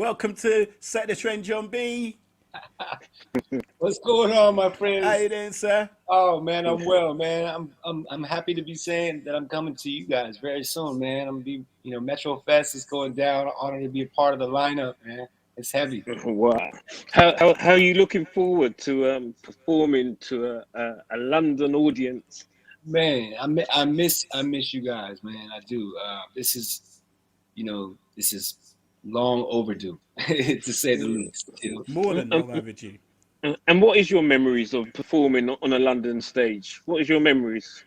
welcome to Set the Trend, Jon B. What's going on, my How friends? you doing, sir? Oh man, I'm well, man. I'm happy to be saying that I'm coming to you guys very soon, man. I'm gonna be, MetroFest is going down. Honored to be a part of the lineup, man. It's heavy. Wow. How are you looking forward to performing to a London audience? Man, I miss you guys, man. I do. This is long overdue, to say the least. More And, than and, long overdue. and what is your memories of performing on a London stage? What is your memories?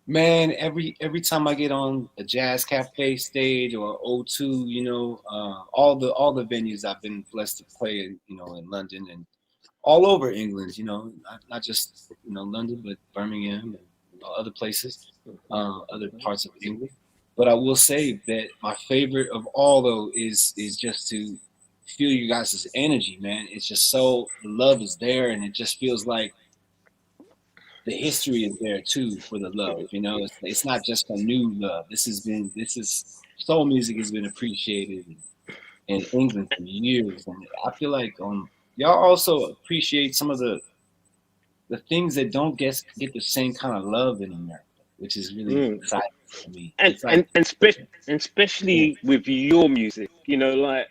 Man, every time I get on a jazz cafe stage or O2, all the venues I've been blessed to play in, in London and all over England, not just London, but Birmingham and other places, other parts of England. But I will say that my favorite of all though is just to feel you guys' energy, man. It's just so the love is there, and it just feels like the history is there too for the love. It's not just a new love. This is soul music has been appreciated in England for years, and I feel like y'all also appreciate some of the things that don't get the same kind of love in America, which is really Mm. exciting for me. And It's like and and, spe- and especially with your music, like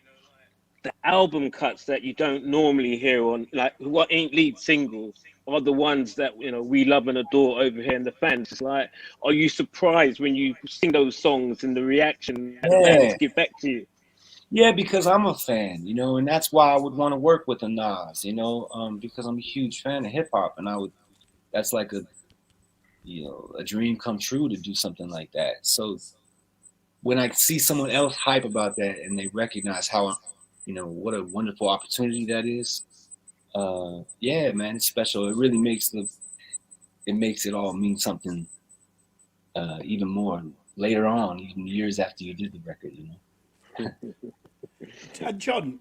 the album cuts that you don't normally hear on, like what ain't lead singles, are the ones that we love and adore over here, and the fans. It's like, are you surprised when you sing those songs and the reaction that the fans yeah, give back to you? yeah, because I'm a fan, and that's why I would want to work with a Nas, because I'm a huge fan of hip hop, and I would. That's like a dream come true to do something like that. So when I see someone else hype about that and they recognize how, what a wonderful opportunity that is, yeah, man, it's special. It really makes it all mean something even more later on, even years after you did the record. And John,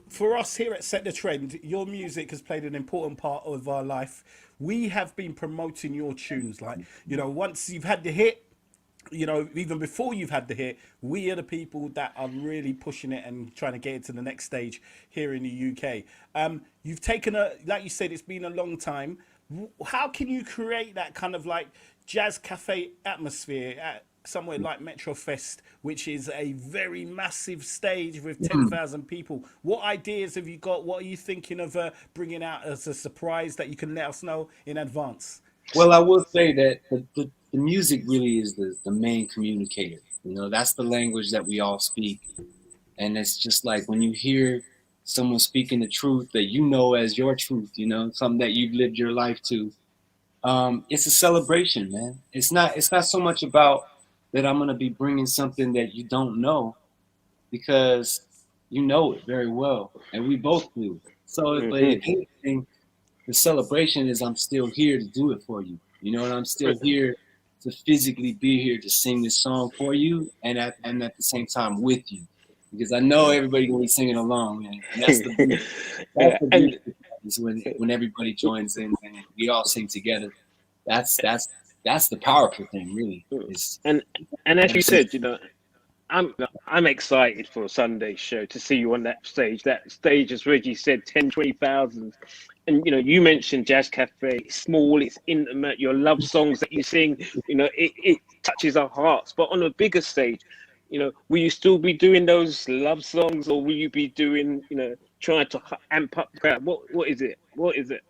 for us here at Set the Trend, your music has played an important part of our life. We have been promoting your tunes. Like, once you've had the hit, even before you've had the hit, we are the people that are really pushing it and trying to get it to the next stage here in the UK. You've taken like you said, it's been a long time. How can you create that kind of like jazz cafe atmosphere at somewhere like MetroFest, which is a very massive stage with Hmm. 10,000 people? What ideas have you got? What are you thinking of bringing out as a surprise that you can let us know in advance? Well, I will say that the music really is the main communicator. That's the language that we all speak. And it's just like when you hear someone speaking the truth that you know as your truth, something that you've lived your life to. It's a celebration, man. It's not so much about that I'm gonna be bringing something that you don't know, because you know it very well, and we both do. So, but if Hmm. anything, the celebration is I'm still here to do it for you. And I'm still here to physically be here to sing this song for you, and at the same time with you, because I know everybody gonna be singing along, and that's the beauty. That's Yeah, the and beauty is when everybody joins in and we all sing together. That's the powerful thing, really. Is and and as them you singing. said, I'm excited for a Sunday show to see you on that stage. That stage, as Reggie said, 10, 20,000. And you mentioned Jazz Cafe. It's small, it's intimate. Your love songs that you sing, it touches our hearts. But on a bigger stage, will you still be doing those love songs, or will you be doing, trying to amp up the crowd? What is it? What is it?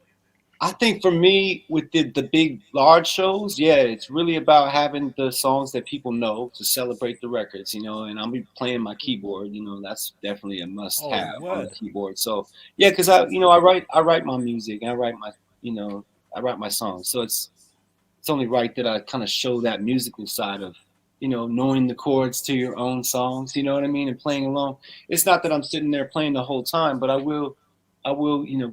I think for me, with the big large shows, yeah, it's really about having the songs that people know to celebrate the records, and I'll be playing my keyboard. That's definitely a must Oh, have on the word. keyboard. So yeah, because I write my music, and you know I write my songs. So it's only right that I kind of show that musical side of, knowing the chords to your own songs, you know what I mean, and playing along. It's not that I'm sitting there playing the whole time, but I will,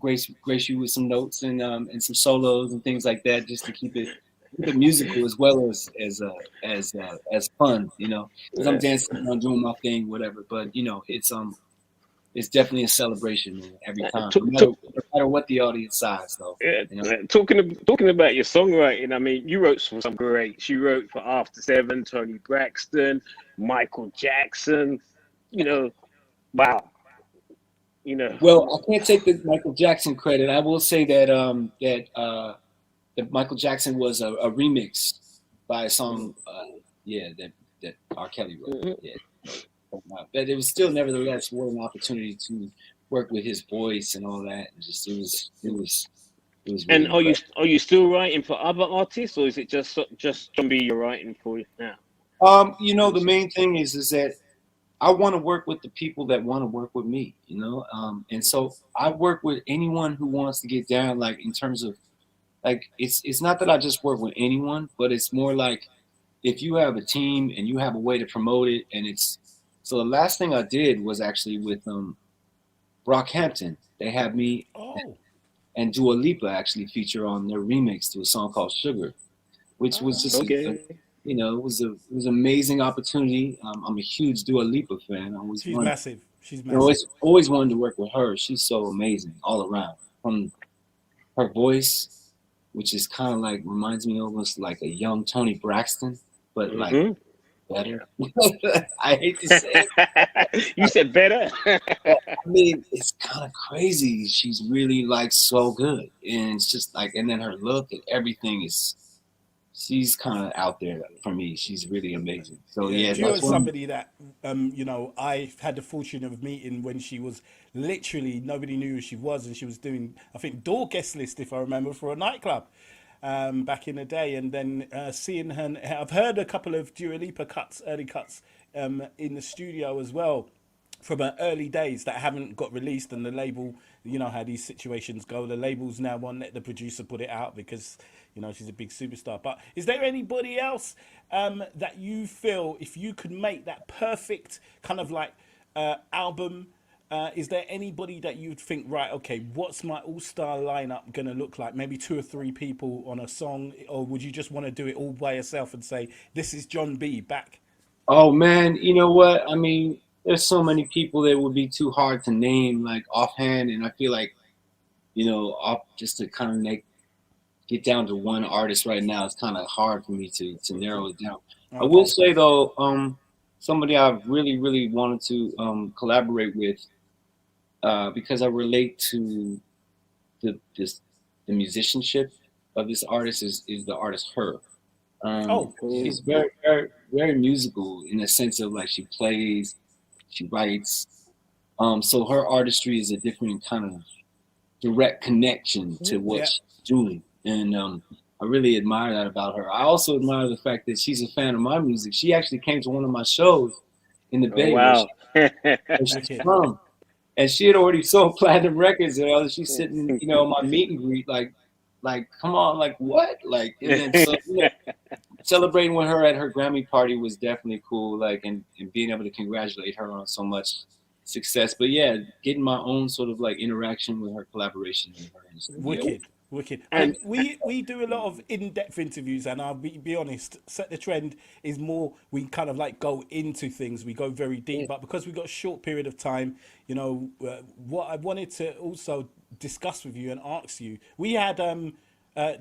grace you with some notes and some solos and things like that, just to keep it musical as well as fun, because I'm Yeah. dancing around doing my thing, whatever. But it's definitely a celebration, man, every time, To, to, no matter what the audience size, though. Yeah, You know. talking about your songwriting, I mean, you wrote for some greats. You wrote for After Seven, Tony Braxton, Michael Jackson. You know, wow. You know. Well, I can't take the Michael Jackson credit. I will say that that Michael Jackson was a remix by a song, yeah, that R. Kelly wrote. Mhm. Yeah, but it was still nevertheless what an opportunity to work with his voice and all that. It was really And incredible. are you still writing for other artists, or is it just Jon B you're writing for now? The main thing is that I want to work with the people that want to work with me, and so I work with anyone who wants to get down, like in terms of like it's not that I just work with anyone, but it's more like if you have a team and you have a way to promote it, and it's so the last thing I did was actually with Brockhampton. They have me Oh, and Dua Lipa actually feature on their remix to a song called Sugar, which was just Okay. it was an amazing opportunity. I'm a huge Dua Lipa fan. I always she's wanted, massive. She's massive. always wanted to work with her. She's so amazing all around. From her voice, which is kind of like reminds me almost like a young Tony Braxton, but like Hmm. better. I hate to say it. You said better. I mean, it's kind of crazy. She's really like so good, and it's just like, and then her look and everything is. She's kind of out there for me. She's really amazing. So Yeah, yeah, Gio that's is one. somebody that I had the fortune of meeting when she was literally nobody knew who she was, and she was doing I think door guest list if I remember for a nightclub back in the day, and then seeing her. I've heard a couple of Dua Lipa cuts, early cuts in the studio as well from her early days that haven't got released, and the label, you know how these situations go, the labels now won't let the producer put it out because she's a big superstar. But is there anybody else that you feel if you could make that perfect kind of like album, is there anybody that you'd think, right, okay, what's my all-star lineup gonna look like? Maybe two or three people on a song, or would you just want to do it all by yourself and say, this is Jon B back? Oh man, you know what? I mean, there's so many people that would be too hard to name like offhand, and I feel like off just to kind of get down to one artist right now, it's kind of hard for me to narrow it down. I will Okay. say though, somebody I've really really wanted to collaborate with because I relate to the musicianship of this artist is the artist Her. Oh, yeah. She's very, very, very musical in the sense of like she plays, she writes. So her artistry is a different kind of direct connection to what Yeah. she's doing, and I really admire that about her. I also admire the fact that she's a fan of my music. She actually came to one of my shows in the Oh Bay wow. where she's Wicked. from, and she had already sold platinum records. And she's sitting, my meet and greet, like, come on, like what, like, and then so celebrating with her at her Grammy party was definitely cool. Like, and being able to congratulate her on so much success. But yeah, getting my own sort of like interaction with her, collaboration with her in the studio. Wicked, wicked. And We do a lot of in-depth interviews, and I'll be honest. Set the trend is more. We kind of like go into things. We go very deep, but because we got a short period of time, what I wanted to also discuss with you and ask you. We had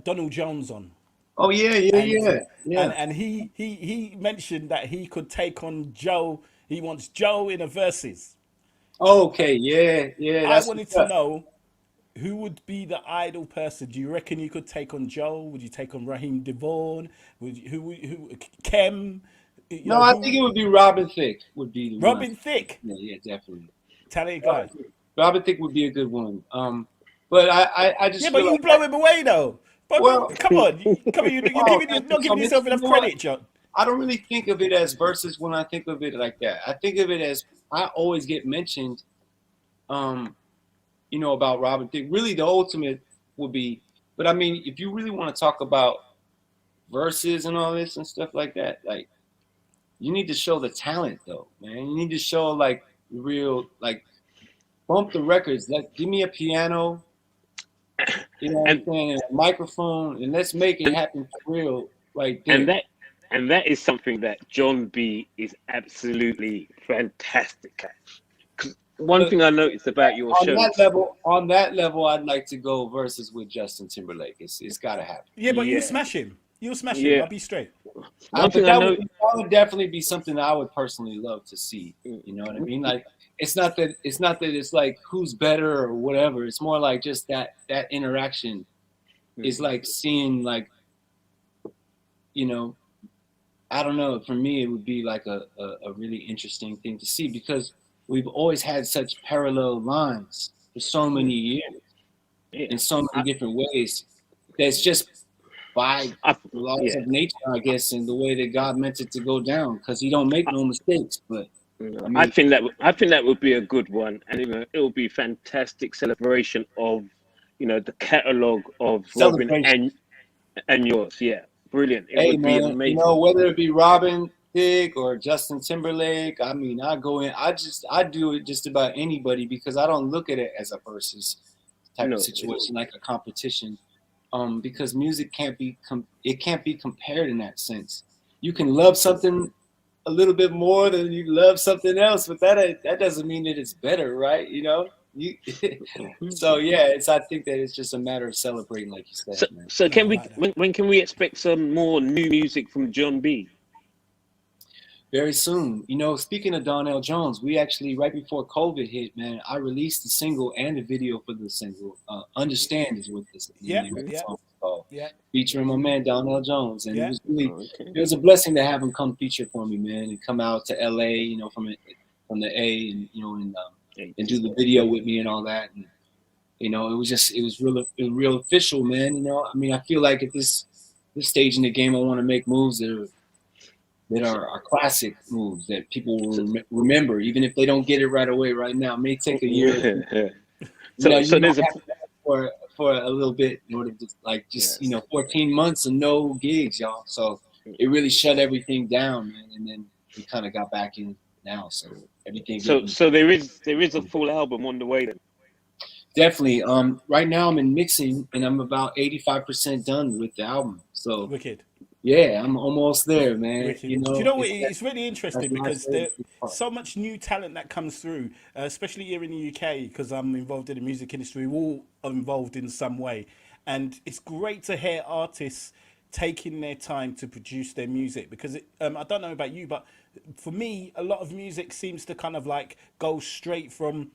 Donald Jones on, Oh yeah, yeah, and yeah, yeah. he mentioned that he could take on Joe. He wants Joe in a versus. Okay, yeah, yeah. I That's wanted what's to up. know who would be the ideal person? Do you reckon you could take on Joe? Would you take on Raheem Devon? Who Kem? No, I think Who? it would be Robin Thicke would be the one. Robin Thicke, Yeah, yeah, definitely. Italian Robin guy. Thicke, Robin Thicke would be a good one. But I Yeah, just but feel you like blow him away though. well, Come on, you're oh, giving thank you not so giving much. yourself You enough know what? credit, John. I don't really think of it as verses when I think of it like that. I think of it as I always get mentioned, um, about Robin Thicke. Really, the ultimate would be. But I mean, if you really want to talk about verses and all this and stuff like that, like you need to show the talent, though, man. You need to show like real, like bump the records. Like, give me a piano, you know what and I'm saying, and a microphone, and let's make it and happen for real right and there. that is something that Jon B is absolutely fantastic at. 'Cause one But thing I noticed about your shows, on that level, I'd like to go versus with Justin Timberlake. It's got to happen. Yeah, but you yeah, smash him. You'll smash him. yeah. I'll be straight. One But thing I know, that would definitely be something that I would personally love to see. You know what I mean? Like it's not that it's like who's better or whatever. It's more like just that interaction is like seeing like, you know, I don't know. For me, it would be like a really interesting thing to see because we've always had such parallel lines for so many years Yeah. in so many different ways. That's just by the laws Yeah. of nature, I guess, and the way that God meant it to go down. Because He don't make no mistakes. But I mean, I think that would be a good one, and it will be fantastic celebration of, the catalog of Robin celebration. and yours. Yeah, brilliant. It Hey would be man, you know, amazing. whether it be Robin Thicke or Justin Timberlake, I mean, I go in, I do it just about anybody because I don't look at it as a versus type of No, situation, like a competition. Because music it can't be compared in that sense. You can love something a little bit more than you love something else, but that doesn't mean that it's better, right? You know, you. So yeah, I think that it's just a matter of celebrating, like you said, man. so No, I can we like that. when can we expect some more new music from Jon B? Very soon. You know, speaking of Donnell Jones, we actually right before COVID hit, man, I released the single and the video for the single. Understand is what the Yeah, name of the yeah, song is called, yeah, featuring my man Donnell Jones, and yeah. Okay. it was a blessing to have him come feature for me, man, and come out to LA, you know, from the A, and you know, and do the video with me and all that, and you know, it was real official, man. You know, I mean, I feel like at this stage in the game, I want to make moves that are classic moves that people So, will remember, even if they don't get it right away. Right now, it may take a year. yeah. You know, So you there's might a have to ask for a little bit in order to you yes. know 14 months and no gigs, y'all. So it really shut everything down, man. And then we kind of got back in now, so everything getting So there is a full album on the way then. definitely. Right now I'm in mixing and I'm about 85% done with the album. So Wicked. yeah, I'm almost there, man. Wicked. You Do you know, know what? It's really that's interesting my because there favorite part. so much new talent that comes through, especially here in the UK. Because I'm involved in the music industry, we're all involved in some way, and it's great to hear artists taking their time to produce their music. Because I don't know about you, but for me, a lot of music seems to kind of like go straight from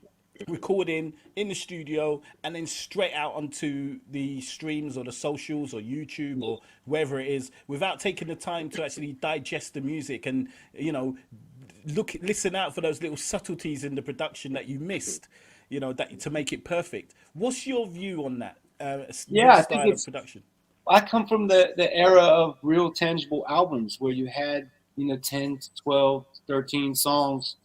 recording in the studio and then straight out onto the streams or the socials or YouTube or wherever it is without taking the time to actually digest the music and listen out for those little subtleties in the production that you missed, that to make it perfect. What's your view on that Yeah, your I think style of it's. production? I come from the era of real tangible albums where you had, you know, 10 to 12, 13 songs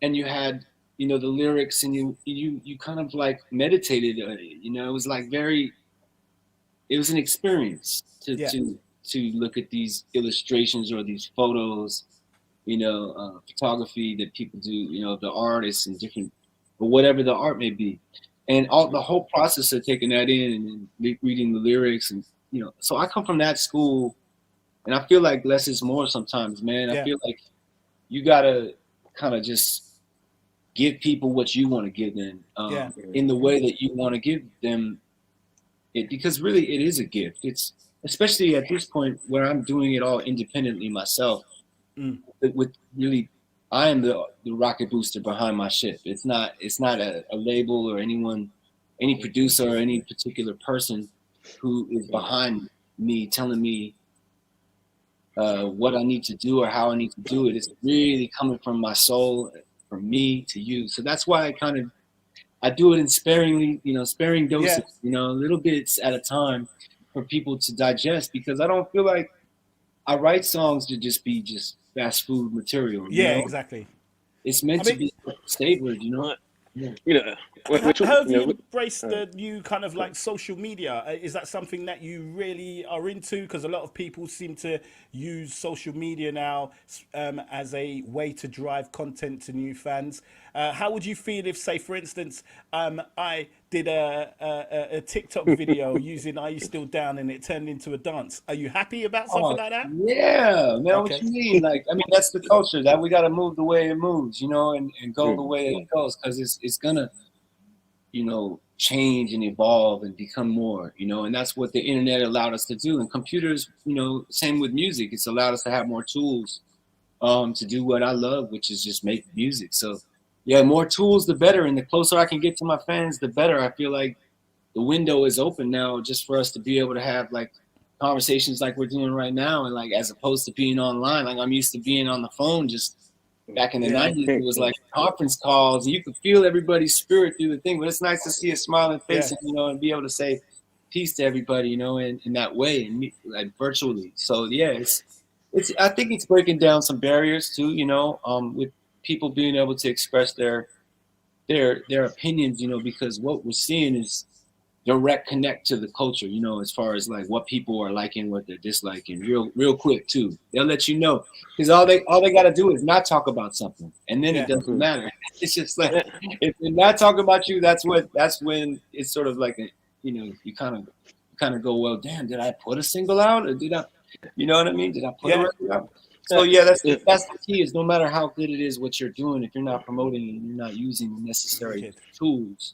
and you had, you know, the lyrics and you kind of like meditated on it. You know, it was like it was an experience Yeah, to look at these illustrations or these photos, you know, photography that people do, you know, the artists and different, or whatever the art may be, and all the whole process of taking that in and reading the lyrics, and you know, so I come from that school, and I feel like less is more sometimes, man. I yeah, feel like you gotta kind of just give people what you want to give them, yeah, in the way that you want to give them it, because really it is a gift. It's especially at this point where I'm doing it all independently myself with really I am the rocket booster behind my ship. It's not a label or any producer or any particular person who is behind me telling me what I need to do or how I need to do it. It's really coming from my soul, from me to you. So that's why I do it in sparing yeah, doses, you know, little bits at a time for people to digest, because I don't feel like I write songs to just be just fast food material, you yeah, know? exactly. It's meant I to mean, be savored, you know? Uh, Yeah. you know, we're how talking. have you embraced Uh, the new kind of like social media? Is that something that you really are into? Because a lot of people seem to use social media now as a way to drive content to new fans. How would you feel if, say, for instance, I did a TikTok video using "Are You Still Down" and it turned into a dance? Are you happy about something Oh like that? yeah, man. What Okay. you mean? Like, I mean, that's the culture that we got to move the way it moves, you know, and go the way it goes, because it's gonna, you know, change and evolve and become more, you know, and that's what the internet allowed us to do. And computers, you know, same with music. It's allowed us to have more tools, to do what I love, which is just make music. So yeah, more tools, the better. And the closer I can get to my fans, the better. I feel like the window is open now just for us to be able to have like conversations like we're doing right now. And like, as opposed to being online, like I'm used to being on the phone. Just back in the 90s, it was like conference calls and you could feel everybody's spirit through the thing, but it's nice to see a smiling face and, you know, and be able to say peace to everybody, you know, in that way, and like virtually. So yeah, it's, I think it's breaking down some barriers too, you know, with people being able to express their opinions, you know, because what we're seeing is direct connect to the culture, you know, as far as like what people are liking, what they're disliking, real quick too. They'll let you know, because all they got to do is not talk about something, and then it doesn't matter. It's just like if they're not talking about you, that's when it's sort of like a, you know, you kind of go, well, damn, did I put a single out, or did I, you know what I mean? Did I put a record out? So yeah, that's the key. Is no matter how good it is what you're doing, if you're not promoting and you're not using the necessary tools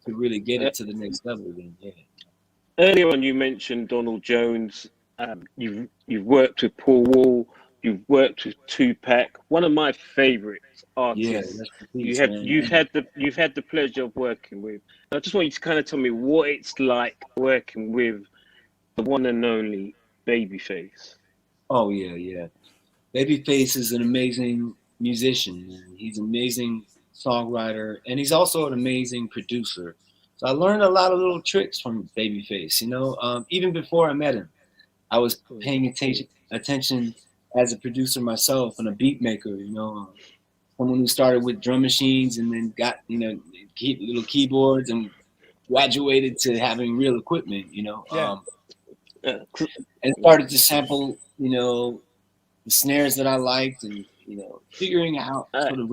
to really get it to the next level, then yeah. Earlier on, you mentioned Donald Jones. You've worked with Paul Wall. You've worked with Tupac. One of my favorite artists. Yeah, you've had the pleasure of working with. I just want you to kind of tell me what it's like working with the one and only Babyface. Oh yeah. Babyface is an amazing musician. Man. He's an amazing songwriter, and he's also an amazing producer. So I learned a lot of little tricks from Babyface. You know, even before I met him, I was paying attention as a producer myself and a beat maker. You know, someone who started with drum machines and then got, you know, little keyboards and graduated to having real equipment. You know, and started to sample, you know, the snares that I liked, and you know, figuring out sort of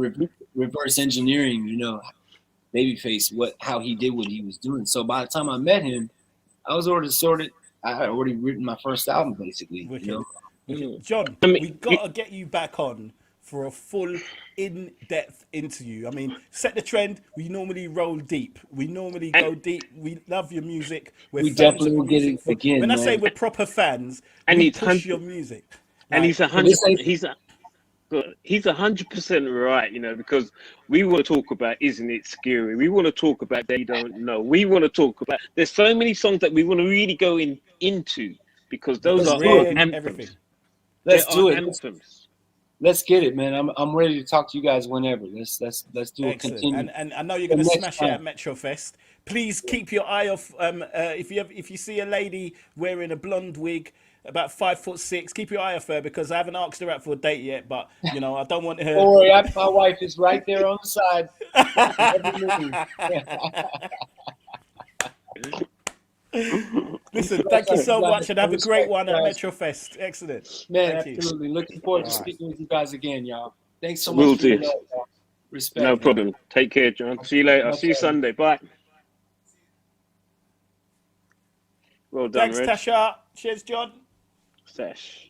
reverse engineering, you know, Babyface, how he did what he was doing. So by the time I met him, I was already I had already written my first album, basically. Wicked. You know, John, we gotta get you back on for a full in-depth interview. I mean, Set the Trend, we normally roll deep. We normally go deep. We love your music. We definitely will get it again. When man. I say we're proper fans, and we push your music. And he's 100%. He's 100% right, you know, because we want to talk about Isn't It Scary? We want to talk about They Don't Know. We want to talk about, there's so many songs that we want to really go into, because those are our anthems. Everything. Let's do it. Anthems. Let's get it, man. I'm ready to talk to you guys whenever. Let's do a continue. And I know you're gonna smash it at MetroFest. Please keep your eye off. If you see a lady wearing a blonde wig, about 5'6", keep your eye off her, because I haven't asked her out for a date yet. But you know, I don't want her. Don't worry, my wife is right there on the side. Listen, thank you so much, and have a great one at MetroFest. Excellent. Man, absolutely. Looking forward to speaking with you guys again, y'all. Thanks so much. Will do. Respect. No problem. Take care, John. See you later. I'll see you Sunday. Bye. Well done, Thanks, Reg. Tasha. Cheers, John. Sesh.